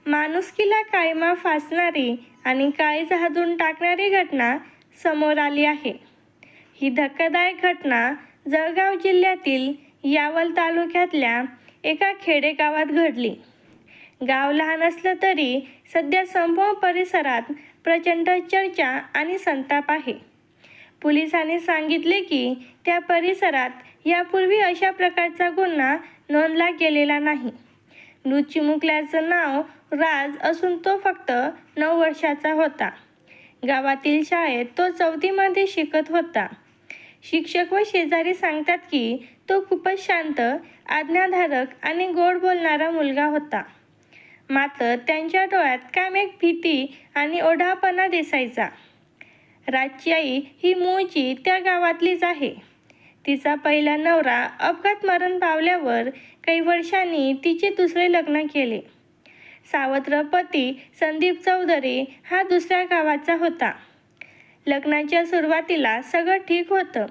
माणुसकीला काळीमा फासणारी आणि काळीज हादरून टाकणारी घटना समोर आली आहे। ही धक्कादायक घटना जळगाव जिल्ह्यातील यावल तालुक्यातल्या एका खेडेगावात घडली। गाव लहान असलं तरी सध्या संपूर्ण परिसरात प्रचंड चर्चा आणि संताप आहे। पोलिसांनी सांगितले की त्या परिसरात यापूर्वी अशा प्रकारचा गुन्हा नोंदला गेलेला नाही। मृत चिमुकल्याचं नाव राज असून तो फक्त 9 वर्षाचा होता। गावातील शाळेत तो 4थी मध्ये शिकत होता। शिक्षक व शेजारी सांगतात की तो खूपच शांत, आज्ञाधारक आणि गोड बोलणारा मुलगा होता। मात्र त्यांच्या डोळ्यात कायम एक भीती आणि ओढापणा दिसायचा। राजची आई ही मूळची त्या गावातलीच आहे। तिचा पहिला नवरा अपघात मरण पावल्यावर काही वर्षांनी तिचे दुसरे लग्न केले। सावत्र पती संदीप चौधरी हा दुसऱ्या गावाचा होता। लग्नाच्या सुरुवातीला सगळं ठीक होतं,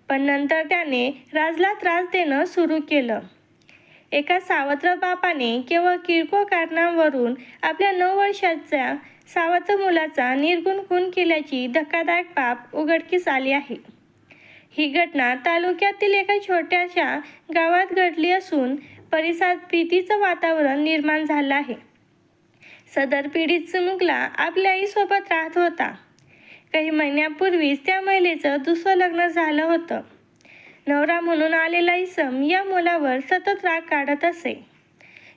पण नंतर त्याने राजला त्रास देणं सुरू केलं। एका सावत्र बापाने केवळ किरकोळ कारणांवरून आपल्या 9 वर्षाच्या सावत्र मुलाचा निर्घृण खून केल्याची धक्कादायक बाब उघडकीस आली आहे। ही घटना तालुक्यातील एका छोट्याशा गावात घडली असून परिसरात भीतीचं वातावरण निर्माण झालं आहे। सदर पीडित चिमुकला आपल्या आईसोबत राहत होता। काही महिन्यापूर्वीच त्या महिलेचं दुसरं लग्न झालं होतं। नवरा म्हणून आलेला इसम या मुलावर सतत राग काढत असे।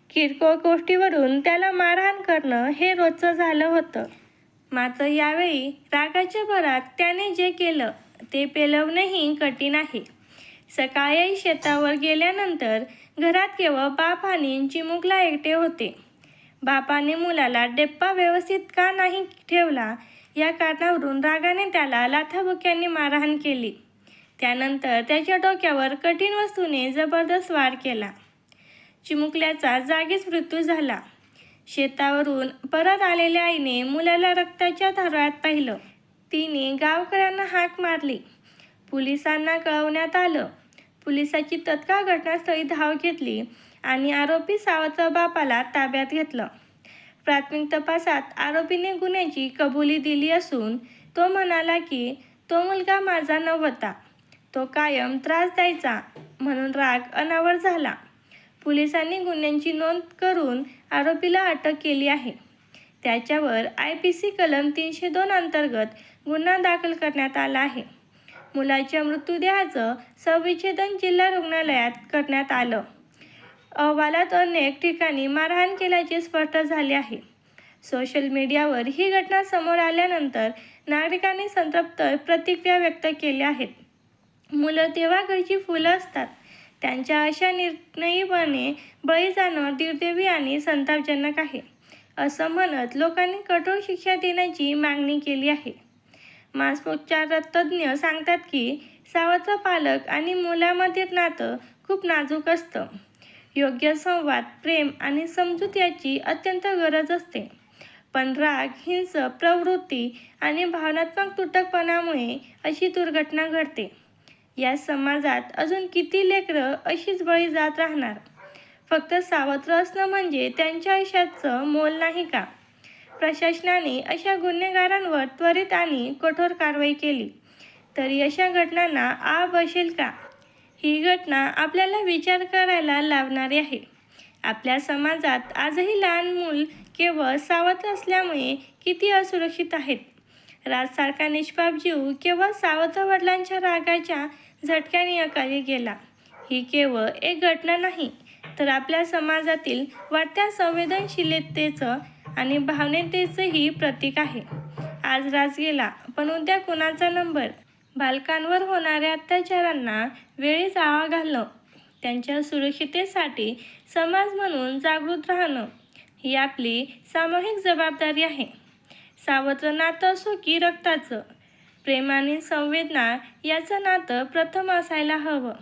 किरकोळ गोष्टीवरून त्याला मारहाण करणं हे रोजचं झालं होतं। मात्र यावेळी रागाच्या भरात त्याने जे केलं ते पेलवणंही कठीण आहे। सकाळी शेतावर गेल्यानंतर घरात केवळ बाप आणि चिमुकला एकटे होते। बापाने मुलाला डेप्पा व्यवस्थित का नाही ठेवला या कारणावरून रागाने त्याला लाथाबुक्क्यांनी मारहाण केली। त्यानंतर त्याच्या डोक्यावर कठीण वस्तूने जबरदस्त वार केला। चिमुकल्याचा जागीच मृत्यू झाला। शेतावरून परत आलेल्या आईने मुलाला रक्ताच्या थारोळ्यात पाहिलं। तिने गावकऱ्यांना हाक मारली। पोलिसांना कळवण्यात आलं। पोलिसांची तत्काळ घटनास्थळी धाव घेतली आणि आरोपी सावत्र बापाला ताब्यात घेतलं। प्राथमिक तपासात आरोपीने गुन्ह्याची कबुली दिली असून तो म्हणाला की तो मुलगा माझा नव्हता, तो कायम त्रास द्यायचा म्हणून राग अनावर झाला। पोलिसांनी गुन्ह्याची नोंद करून आरोपीला अटक केली आहे। त्याच्यावर IPC कलम 302 अंतर्गत गुन्हा दाखल करण्यात आला आहे। मुलाच्या मृतदेहाचं शवविच्छेदन जिल्हा रुग्णालयात करण्यात आलं। अहवालात अनेक ठिकाणी मारहाण केल्याचे स्पष्ट झाले आहे। सोशल मीडियावर ही घटना समोर आल्यानंतर नागरिकांनी संतप्त प्रतिक्रिया व्यक्त केल्या आहेत। मुलं तेव्हा घरची फुलं असतात, त्यांच्या अशा निर्दयीपणे बळी जाणं दुर्दैवी आणि संतापजनक आहे, असं म्हणत लोकांनी कठोर शिक्षा देण्याची मागणी केली आहे। मानसोपचार तज्ज्ञ सांगतात की सावत्र पालक आणि मुलामधील नातं खूप नाजूक असतं। योग्य संवाद, प्रेम आणि समजूत याची अत्यंत गरज असते। पण राग, हिंसक प्रवृत्ती आणि भावनात्मक तुटकपणामुळे अशी दुर्घटना घडते। या समाजात अजून किती लेकरं अशीच बळी जात राहणार? फक्त सावत्र असणं म्हणजे त्यांच्या आयुष्याचं मोल नाही का? प्रशासनाने अशा गुन्हेगारांवर त्वरित आणि कठोर कारवाई केली तरी अशा घटनांना आळ बसेल का? ही घटना आपल्याला विचार करायला लावणारी आहे। आपल्या समाजात आजही लहान मूल केवळ सावत्र असल्यामुळे किती असुरक्षित आहेत। राजसारखा निष्पाप जीव केवळ सावत्र वडिलांच्या रागाच्या झटक्याने अकाली गेला। ही केवळ एक घटना नाही, तर आपल्या समाजातील वाढत्या संवेदनशीलतेचं आणि भावनिकतेचंही प्रतीक आहे। आज राज गेला, पण उद्या कुणाचा नंबर? बालकांवर होणाऱ्या अत्याचारांना वेळीच आळा घालणं, त्यांच्या सुरक्षिततेसाठी समाज म्हणून जागृत राहणं ही आपली सामूहिक जबाबदारी आहे। सावत्र नातं असो की रक्ताचं, प्रेम आणि संवेदना याचं नातं प्रथम असायला हवं।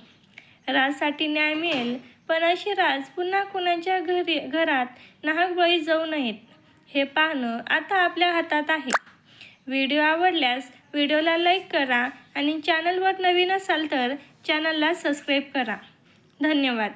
राजसाठी न्याय मिळेल, पण असे राज पुन्हा कुणाच्या घरात नाहक बळी जाऊ नयेत हे पाहणं आता आपल्या हातात आहे। व्हिडिओ आवडल्यास व्हिडिओला लाईक करा आणि चॅनलवर नवीन असाल तर चॅनलला सबस्क्राईब करा। धन्यवाद।